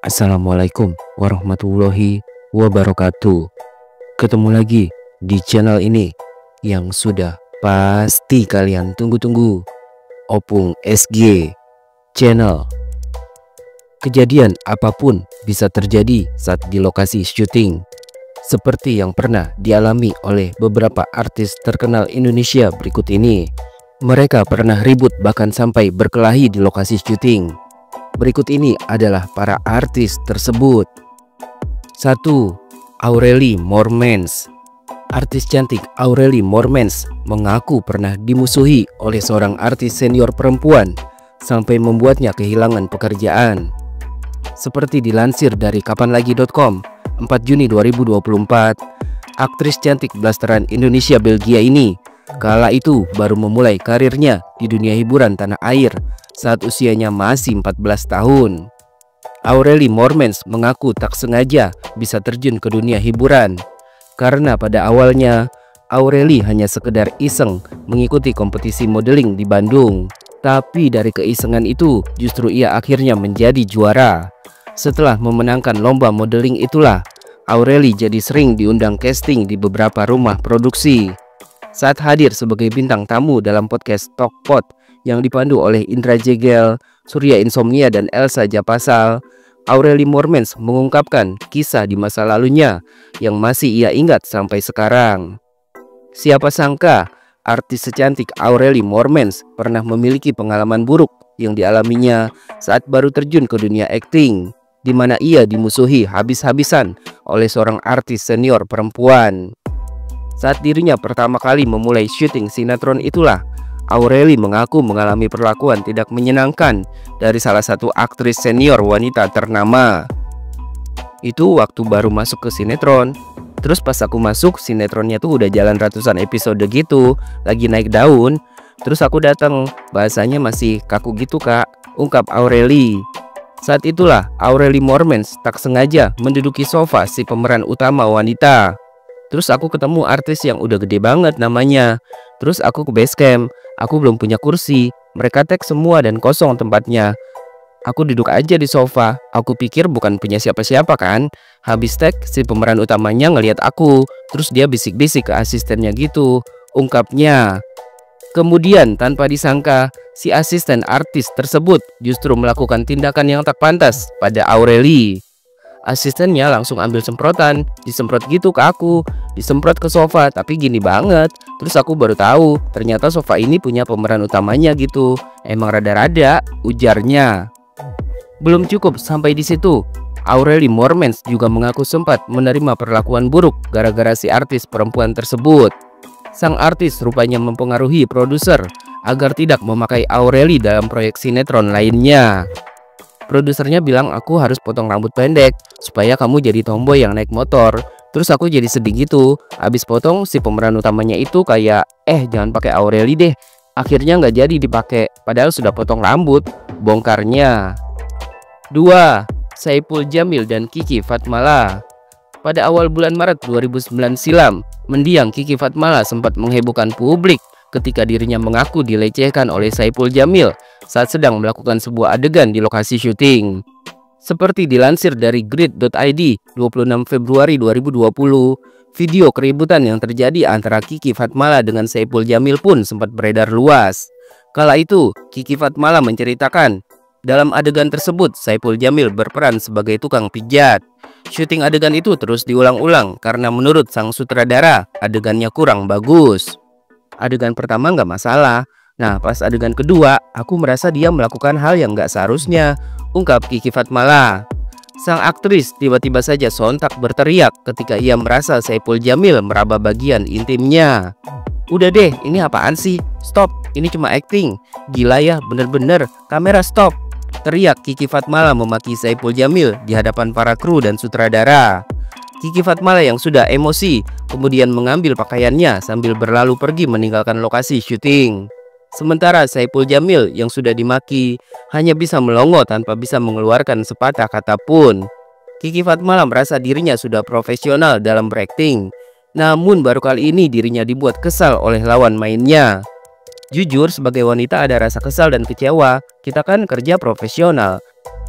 Assalamualaikum warahmatullahi wabarakatuh. Ketemu lagi di channel ini yang sudah pasti kalian tunggu-tunggu, Opung SG Channel. Kejadian apapun bisa terjadi saat di lokasi syuting, seperti yang pernah dialami oleh beberapa artis terkenal Indonesia berikut ini. Mereka pernah ribut bahkan sampai berkelahi di lokasi syuting. Berikut ini adalah para artis tersebut. 1. Aurelie Moormans. Artis cantik Aurelie Moormans mengaku pernah dimusuhi oleh seorang artis senior perempuan sampai membuatnya kehilangan pekerjaan. Seperti dilansir dari kapanlagi.com 4 Juni 2024, aktris cantik blasteran Indonesia Belgia ini kala itu baru memulai karirnya di dunia hiburan tanah air saat usianya masih 14 tahun. Aurelie Moormans mengaku tak sengaja bisa terjun ke dunia hiburan karena pada awalnya Aurelie hanya sekedar iseng mengikuti kompetisi modeling di Bandung. Tapi dari keisengan itu justru ia akhirnya menjadi juara. Setelah memenangkan lomba modeling itulah Aurelie jadi sering diundang casting di beberapa rumah produksi. Saat hadir sebagai bintang tamu dalam podcast Talkpot yang dipandu oleh Indra Jegel, Surya Insomnia dan Elsa Japasal, Aurelie Moormans mengungkapkan kisah di masa lalunya yang masih ia ingat sampai sekarang. Siapa sangka artis secantik Aurelie Moormans pernah memiliki pengalaman buruk yang dialaminya saat baru terjun ke dunia akting, di mana ia dimusuhi habis-habisan oleh seorang artis senior perempuan. Saat dirinya pertama kali memulai syuting sinetron itulah Aurelie mengaku mengalami perlakuan tidak menyenangkan dari salah satu aktris senior wanita ternama. Itu waktu baru masuk ke sinetron. Terus pas aku masuk, sinetronnya tuh udah jalan ratusan episode gitu, lagi naik daun. Terus aku datang, bahasanya masih kaku gitu kak, ungkap Aurelie. Saat itulah Aurelie Moormans tak sengaja menduduki sofa si pemeran utama wanita. Terus aku ketemu artis yang udah gede banget namanya. Terus aku ke base camp, aku belum punya kursi. Mereka tag semua dan kosong tempatnya. Aku duduk aja di sofa. Aku pikir bukan punya siapa-siapa kan. Habis tag, si pemeran utamanya ngelihat aku. Terus dia bisik-bisik ke asistennya gitu, ungkapnya. Kemudian tanpa disangka, si asisten artis tersebut justru melakukan tindakan yang tak pantas pada Aurelie. Asistennya langsung ambil semprotan, disemprot gitu ke aku, disemprot ke sofa, tapi gini banget. Terus aku baru tahu, ternyata sofa ini punya pemeran utamanya gitu. Emang rada-rada, ujarnya. Belum cukup sampai di situ, Aurelie Moormans juga mengaku sempat menerima perlakuan buruk gara-gara si artis perempuan tersebut. Sang artis rupanya mempengaruhi produser agar tidak memakai Aurelie dalam proyek sinetron lainnya. Produsernya bilang aku harus potong rambut pendek supaya kamu jadi tomboy yang naik motor. Terus aku jadi sedih gitu. Abis potong si pemeran utamanya itu kayak jangan pakai Aurelie deh. Akhirnya nggak jadi dipakai padahal sudah potong rambut, bongkarnya. 2. Saipul Jamil dan Kiki Fatmala. Pada awal bulan Maret 2009 silam, mendiang Kiki Fatmala sempat menghebohkan publik ketika dirinya mengaku dilecehkan oleh Saipul Jamil saat sedang melakukan sebuah adegan di lokasi syuting. Seperti dilansir dari grid.id 26 Februari 2020, video keributan yang terjadi antara Kiki Fatmala dengan Saipul Jamil pun sempat beredar luas. Kala itu, Kiki Fatmala menceritakan, dalam adegan tersebut Saipul Jamil berperan sebagai tukang pijat. Syuting adegan itu terus diulang-ulang karena menurut sang sutradara, adegannya kurang bagus. Adegan pertama nggak masalah. Nah pas adegan kedua aku merasa dia melakukan hal yang nggak seharusnya, ungkap Kiki Fatmala. Sang aktris tiba-tiba saja sontak berteriak ketika ia merasa Saipul Jamil meraba bagian intimnya. Udah deh, ini apaan sih? Stop, ini cuma acting. Gila ya, bener-bener, kamera stop, teriak Kiki Fatmala memaki Saipul Jamil di hadapan para kru dan sutradara. Kiki Fatmala yang sudah emosi kemudian mengambil pakaiannya sambil berlalu pergi meninggalkan lokasi syuting. Sementara Saipul Jamil yang sudah dimaki hanya bisa melongo tanpa bisa mengeluarkan sepatah kata pun. Kiki Fatmala merasa dirinya sudah profesional dalam berakting. Namun baru kali ini dirinya dibuat kesal oleh lawan mainnya. Jujur sebagai wanita ada rasa kesal dan kecewa. Kita kan kerja profesional.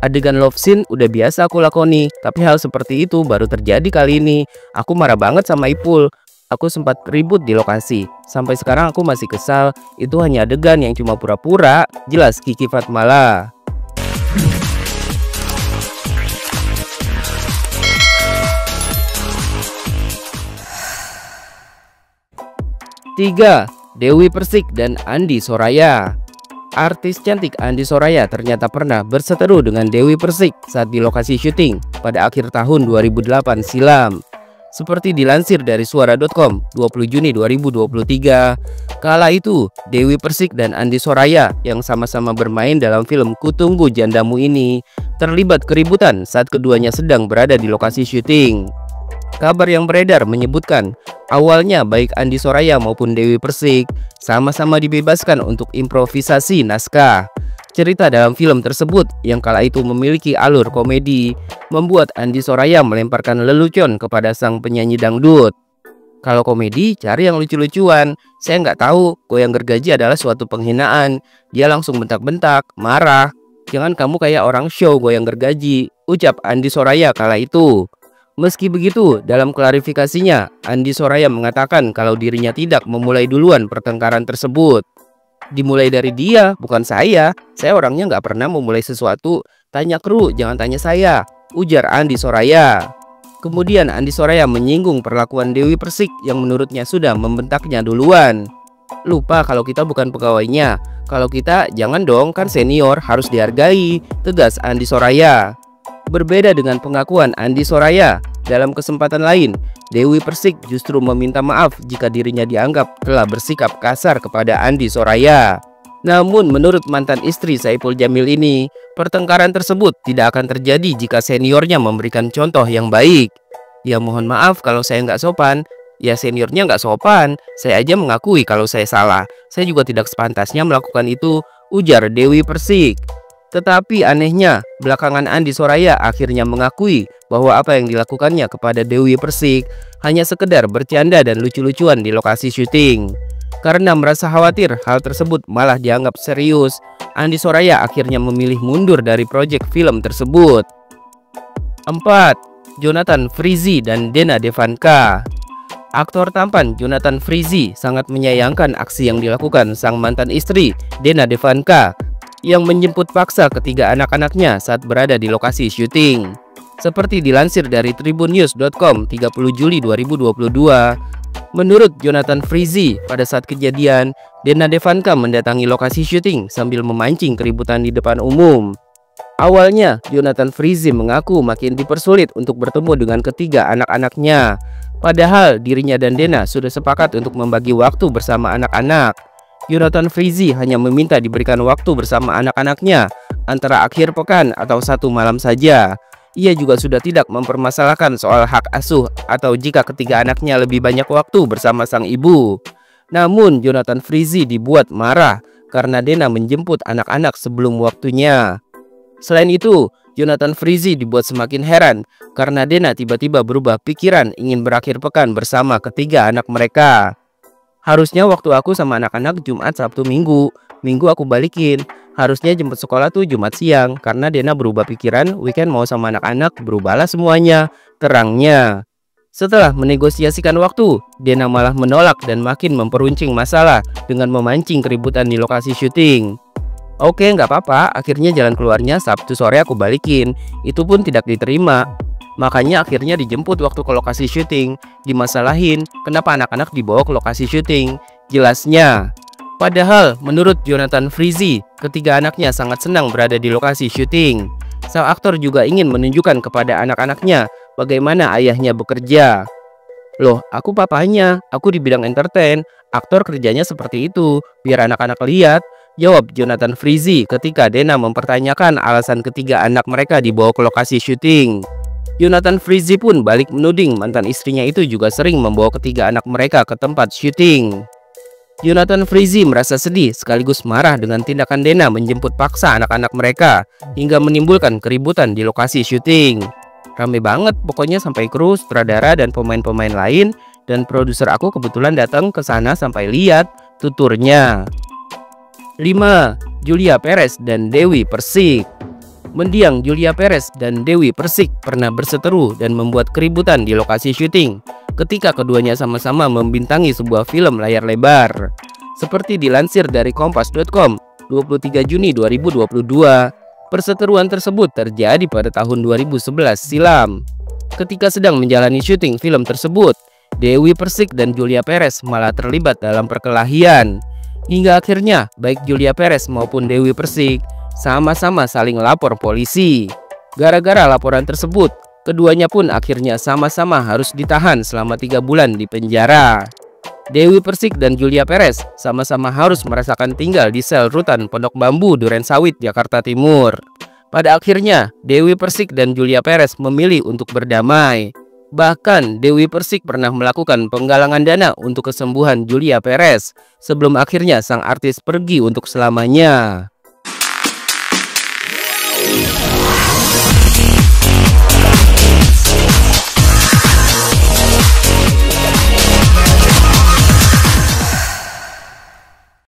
Adegan love scene udah biasa aku lakoni, tapi hal seperti itu baru terjadi kali ini. Aku marah banget sama Ipul. Aku sempat ribut di lokasi. Sampai sekarang aku masih kesal. Itu hanya adegan yang cuma pura-pura. Jelas Kiki Fatmala. 3. Dewi Persik dan Andi Soraya. Artis cantik Andi Soraya ternyata pernah berseteru dengan Dewi Persik saat di lokasi syuting pada akhir tahun 2008 silam. Seperti dilansir dari suara.com 20 Juni 2023, kala itu Dewi Persik dan Andi Soraya yang sama-sama bermain dalam film Kutunggu Jandamu ini terlibat keributan saat keduanya sedang berada di lokasi syuting. Kabar yang beredar menyebutkan awalnya baik Andi Soraya maupun Dewi Persik sama-sama dibebaskan untuk improvisasi naskah. Cerita dalam film tersebut yang kala itu memiliki alur komedi membuat Andi Soraya melemparkan lelucon kepada sang penyanyi dangdut. Kalau komedi cari yang lucu-lucuan. Saya nggak tahu goyang gergaji adalah suatu penghinaan. Dia langsung bentak-bentak, marah. Jangan kamu kayak orang show goyang gergaji, ucap Andi Soraya kala itu. Meski begitu, dalam klarifikasinya, Andi Soraya mengatakan kalau dirinya tidak memulai duluan pertengkaran tersebut. Dimulai dari dia, bukan saya. Saya orangnya nggak pernah memulai sesuatu. Tanya kru, jangan tanya saya, ujar Andi Soraya. Kemudian Andi Soraya menyinggung perlakuan Dewi Persik yang menurutnya sudah membentaknya duluan. Lupa kalau kita bukan pegawainya. Kalau kita, jangan dong, kan senior, harus dihargai, tegas Andi Soraya. Berbeda dengan pengakuan Andi Soraya, dalam kesempatan lain, Dewi Persik justru meminta maaf jika dirinya dianggap telah bersikap kasar kepada Andi Soraya. Namun menurut mantan istri Saipul Jamil ini, pertengkaran tersebut tidak akan terjadi jika seniornya memberikan contoh yang baik. Ya mohon maaf kalau saya nggak sopan, ya seniornya nggak sopan, saya aja mengakui kalau saya salah. Saya juga tidak sepantasnya melakukan itu, ujar Dewi Persik. Tetapi anehnya, belakangan Andi Soraya akhirnya mengakui bahwa apa yang dilakukannya kepada Dewi Persik hanya sekedar bercanda dan lucu-lucuan di lokasi syuting. Karena merasa khawatir hal tersebut malah dianggap serius, Andi Soraya akhirnya memilih mundur dari proyek film tersebut. 4. Jonathan Frizzy dan Dena Devanka. Aktor tampan Jonathan Frizzy sangat menyayangkan aksi yang dilakukan sang mantan istri Dena Devanka yang menjemput paksa ketiga anak-anaknya saat berada di lokasi syuting. Seperti dilansir dari tribunnews.com 30 Juli 2022, menurut Jonathan Frizzy, pada saat kejadian, Dena Devanka mendatangi lokasi syuting sambil memancing keributan di depan umum. Awalnya, Jonathan Frizzy mengaku makin dipersulit untuk bertemu dengan ketiga anak-anaknya. Padahal dirinya dan Dena sudah sepakat untuk membagi waktu bersama anak-anak. Jonathan Frizzy hanya meminta diberikan waktu bersama anak-anaknya antara akhir pekan atau satu malam saja. Ia juga sudah tidak mempermasalahkan soal hak asuh atau jika ketiga anaknya lebih banyak waktu bersama sang ibu. Namun Jonathan Frizzy dibuat marah karena Dena menjemput anak-anak sebelum waktunya. Selain itu, Jonathan Frizzy dibuat semakin heran karena Dena tiba-tiba berubah pikiran ingin berakhir pekan bersama ketiga anak mereka. Harusnya waktu aku sama anak-anak Jumat, Sabtu, Minggu aku balikin. Harusnya jemput sekolah tuh Jumat siang. Karena Dena berubah pikiran, weekend mau sama anak-anak, berubahlah semuanya, terangnya. Setelah menegosiasikan waktu, Dena malah menolak dan makin memperuncing masalah dengan memancing keributan di lokasi syuting. Oke, nggak apa-apa, akhirnya jalan keluarnya Sabtu sore aku balikin. Itu pun tidak diterima. Makanya akhirnya dijemput waktu ke lokasi syuting. Dimasalahin, kenapa anak-anak dibawa ke lokasi syuting? Jelasnya. Padahal menurut Jonathan Frizzy, ketiga anaknya sangat senang berada di lokasi syuting. Sang aktor juga ingin menunjukkan kepada anak-anaknya bagaimana ayahnya bekerja. Loh, aku papanya, aku di bidang entertain. Aktor kerjanya seperti itu, biar anak-anak lihat, jawab Jonathan Frizzy ketika Dena mempertanyakan alasan ketiga anak mereka dibawa ke lokasi syuting. Jonathan Frizzy pun balik menuding mantan istrinya itu juga sering membawa ketiga anak mereka ke tempat syuting. Jonathan Frizzy merasa sedih sekaligus marah dengan tindakan Dena menjemput paksa anak-anak mereka hingga menimbulkan keributan di lokasi syuting. Rame banget pokoknya sampai kru, sutradara dan pemain-pemain lain, dan produser aku kebetulan datang ke sana sampai lihat, tuturnya. 5. Julia Perez dan Dewi Persik. Mendiang Julia Perez dan Dewi Persik pernah berseteru dan membuat keributan di lokasi syuting ketika keduanya sama-sama membintangi sebuah film layar lebar. Seperti dilansir dari kompas.com 23 Juni 2022, perseteruan tersebut terjadi pada tahun 2011 silam. Ketika sedang menjalani syuting film tersebut, Dewi Persik dan Julia Perez malah terlibat dalam perkelahian. Hingga akhirnya baik Julia Perez maupun Dewi Persik sama-sama saling lapor polisi. Gara-gara laporan tersebut, keduanya pun akhirnya sama-sama harus ditahan selama 3 bulan di penjara. Dewi Persik dan Julia Perez sama-sama harus merasakan tinggal di sel rutan Pondok Bambu Durensawit, Jakarta Timur. Pada akhirnya, Dewi Persik dan Julia Perez memilih untuk berdamai. Bahkan, Dewi Persik pernah melakukan penggalangan dana untuk kesembuhan Julia Perez sebelum akhirnya sang artis pergi untuk selamanya.